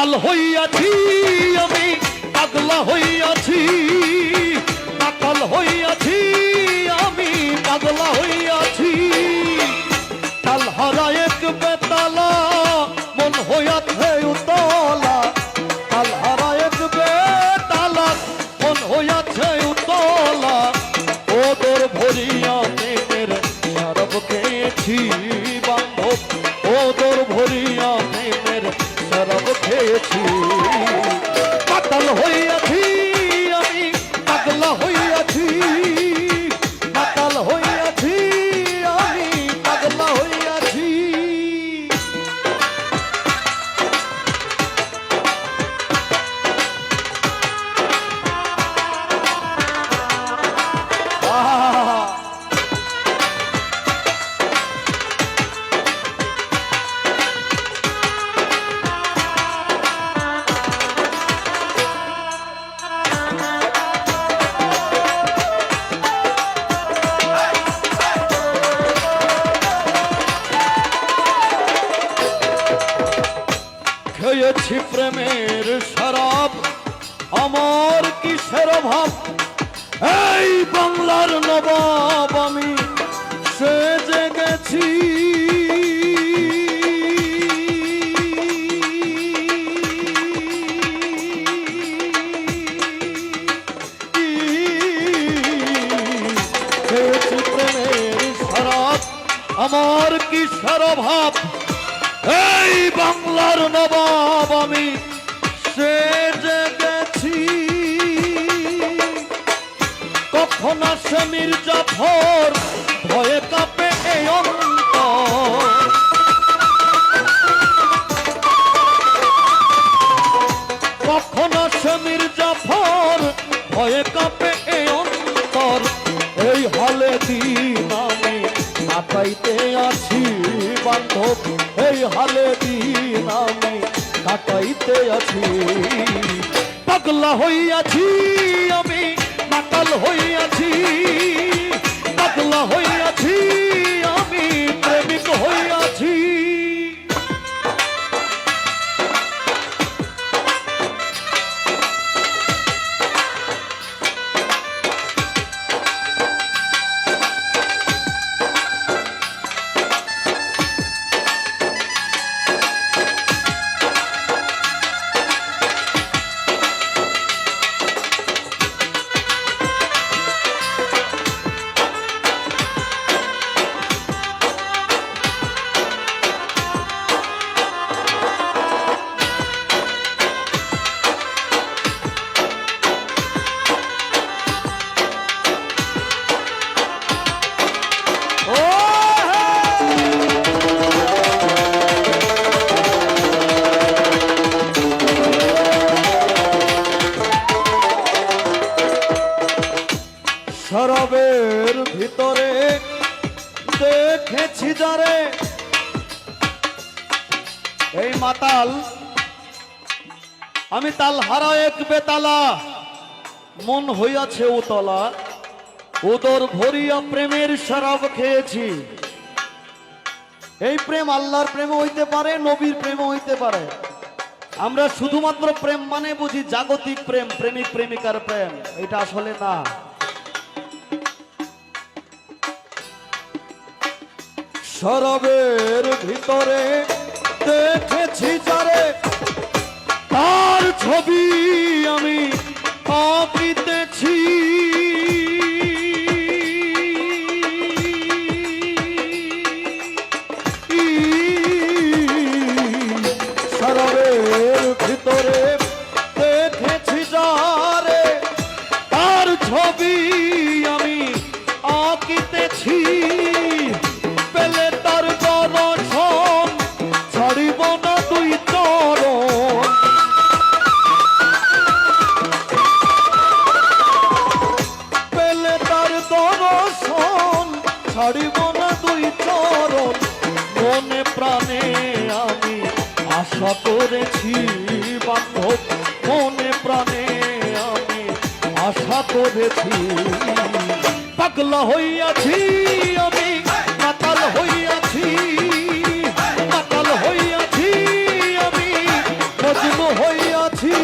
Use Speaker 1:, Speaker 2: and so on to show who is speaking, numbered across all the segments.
Speaker 1: মাতাল হইয়াছি আমি, পাগলা হইয়াছি, মাতাল হইয়াছি আমি, পাগলা হইয়াছি। তাল হারা এক বেতালা মন হইয়াছে উতলা, তাল হারা এক বেতালা মন হইয়াছে উতলা। ও তোর ভরিয়া প্রেমের শরাব খেয়েছি বান্ধব, ও তোর ভরিয়া প্রেমের শরাব খেয়েছি। মাতাল হইয়াছি আমি, পাগলা হইয়াছি, মাতাল হইয়াছি আমি, পাগলা হইয়াছি। খেয়েছি প্রেমের শরাব, আমার কিসের অভাব। এই বাংলার নবাব আমি সেজে গেছি। খেয়েছি প্রেমের শরাব, আমার কিসের অভাব। এই বাংলার নবাব আমি সেজে গেছি। কখন আসে মির্জাফর ভয়ে কাঁপে এই অন্তর। কখন আসে মির্জাফর ভয়ে কাঁপে এই অন্তর। এই হালে দিন আমি কাটাইতে আছি বান্ধব, এই হালে দিন আমি কাটাইতে আছি। পাগলা হইয়াছি আমি, মাতাল হইয়াছি, পাগলা হইয়াছি আমি, প্রেমিক হইয়াছি। শরাবের ভিতরে দেখেছি যারে, এই মাতাল আমি, তাল হারা এক বেতালা মন হইয়াছে উতলা। উদর ভরিয়া প্রেমের শরাব খেয়েছি। এই প্রেম আল্লাহর প্রেম হইতে পারে, নবীর প্রেম হইতে পারে। আমরা শুধুমাত্র প্রেম মানে বুঝি জাগতিক প্রেম, প্রেমিক প্রেমিকার প্রেম, এটা আসলে না। শরাবের ভিতরে দেখেছি যারে, তার ছবি আমি আঁকিতেছি। শরাবের ভিতরে দেখেছি যারে, তার ছবি আমি আঁকিতেছি। পেলে তার দর্শন ছাড়িব না দুই চরণ। পেলে তার দর্শন ছাড়িব না দুই চরণ। মনে প্রাণে আমি আশা করেছি বান্ধব, মনে প্রাণে আমি আশা করেছি। পাগলা হইয়াছি আমি, মাতাল হইয়াছি, মাতাল হইয়াছি আমি, মজনু হইয়াছি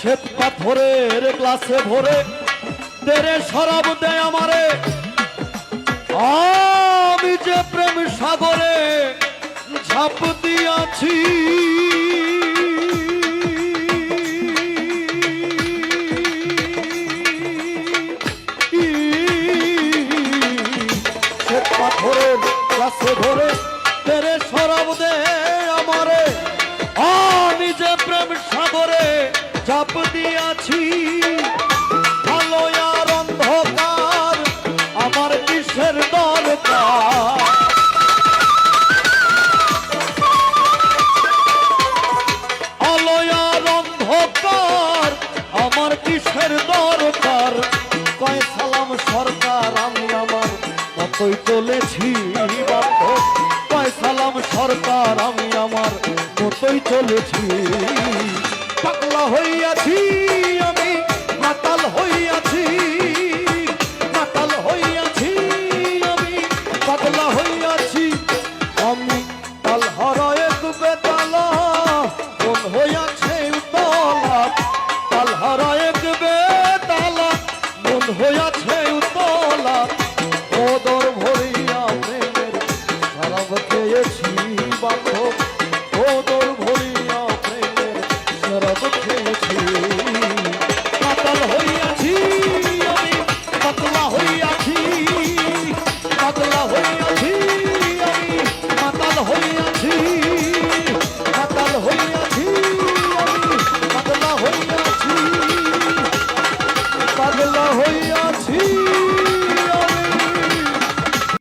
Speaker 1: শ্বেত পাথরের গ্লাসে ভরে তেরে শরাব দেয় আমারে আমি যে প্রেম সাগরে ঝাঁপ দিয়াছি শ্বেত পাথরের গ্লাসে ভরে তেরে শরাব দেয় আমারে আমি যে প্রেম সাগরে ঝাঁপ দিয়াছি আলো আর অন্ধকার আমার কিসের দরকার আলো আর অন্ধকার আমার কিসের দরকার কয় সালাম সরকার আমি আমার মতোই চলেছি বাপ কয় সালাম সরকার আমি আমার মতোই চলেছি পাগলা হইয়াছি